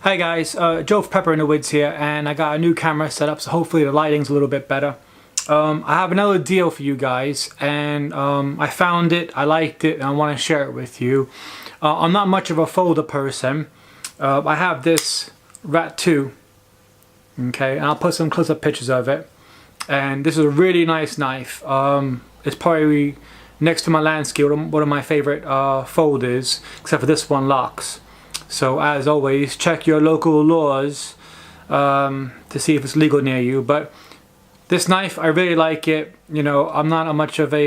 Hi guys, Joe Pepper in the Woods here, and I got a new camera set up, so hopefully the lighting's a little bit better. I have another deal for you guys, and I found it, I liked it, and I want to share it with you. I'm not much of a folder person. I have this Rat 2, okay, and I'll put some close-up pictures of it. And this is a really nice knife. It's probably next to my landscape one of my favorite folders, except for this one locks. So as always, check your local laws to see if it's legal near you. But this knife, I really like it. You know, I'm not much of a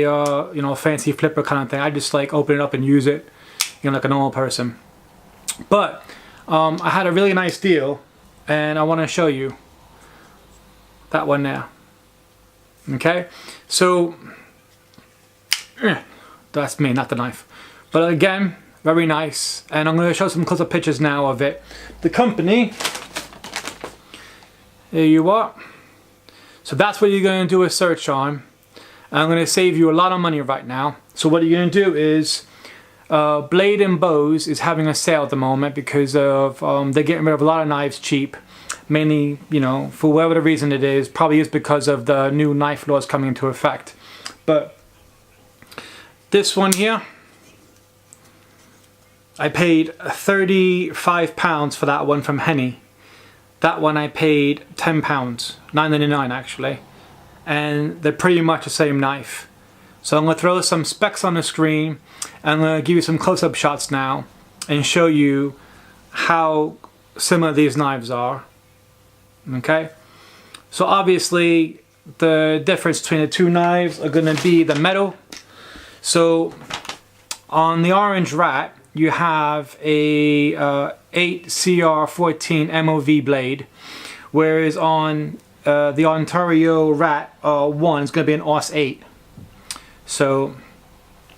you know, fancy flipper kind of thing. I just like open it up and use it, you know, like a normal person. But I had a really nice deal, and I want to show you that one there. Okay, so that's me, not the knife. But again, very nice, and I'm going to show some close-up pictures now of it. The company, here you are. So that's what you're going to do a search on. I'm going to save you a lot of money right now. So what you're going to do is, Blade and Bows is having a sale at the moment because of they're getting rid of a lot of knives cheap. Mainly, you know, for whatever the reason it is, probably is because of the new knife laws coming into effect. But this one here, I paid £35 for that one from Henny. That one I paid £10, $9.99 actually. And they're pretty much the same knife. So I'm going to throw some specs on the screen, and I'm going to give you some close-up shots now and show you how similar these knives are. Okay, so obviously the difference between the two knives are going to be the metal. So on the Orange Rat, you have a 8CR14 MOV blade, whereas on the Ontario Rat 1 is going to be an AUS 8. So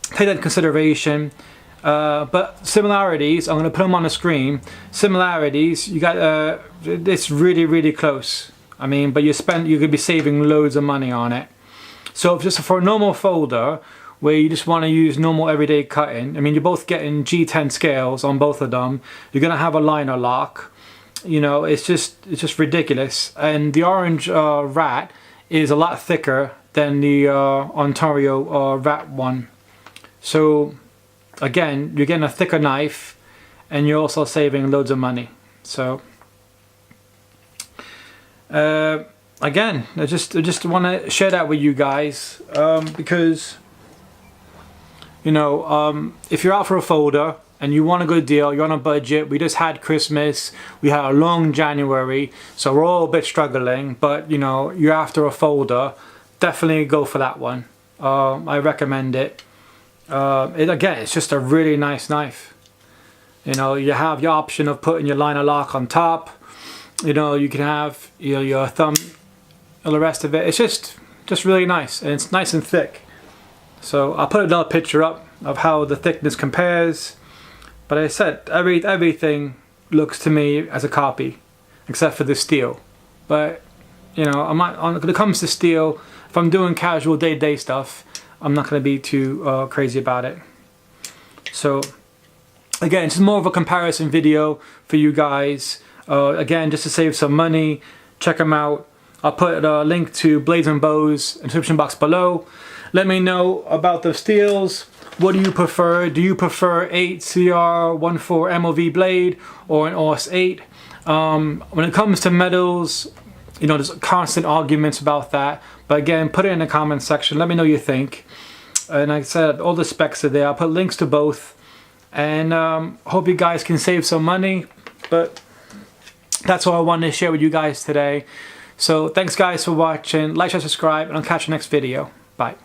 take that into consideration. But similarities, I'm going to put them on the screen. Similarities, you got it's really close. I mean, but you could be saving loads of money on it. So just for a normal folder where you just want to use normal everyday cutting, I mean, you're both getting G10 scales on both of them. You're going to have a liner lock. You know, it's just ridiculous. And the Orange Rat is a lot thicker than the Ontario Rat one. So again, you're getting a thicker knife, and you're also saving loads of money. So again, I just want to share that with you guys, because you know, if you're out for a folder and you want a good deal, you're on a budget. We just had Christmas, we had a long January, so we're all a bit struggling. But you know, you're after a folder, definitely go for that one. I recommend it. Again, it's just a really nice knife. You know, you have your option of putting your liner lock on top. You know, you can have, you know, your thumb, and the rest of it. It's just really nice, and it's nice and thick. So I'll put another picture up of how the thickness compares. But I said everything looks to me as a copy, except for the steel. But you know, I'm not when it comes to steel. If I'm doing casual day-to-day stuff, I'm not going to be too crazy about it. So again, it's more of a comparison video for you guys. Again, just to save some money, check them out. I'll put a link to Blades and Bows in the description box below. Let me know about the steels. What do you prefer? Do you prefer 8CR14 MOV blade or an AUS 8? When it comes to metals, you know, there's constant arguments about that. But again, put it in the comment section. Let me know what you think. And like I said, all the specs are there. I'll put links to both. And hope you guys can save some money. But that's all I wanted to share with you guys today. So thanks guys for watching. Like, share, subscribe, and I'll catch you next video. Bye.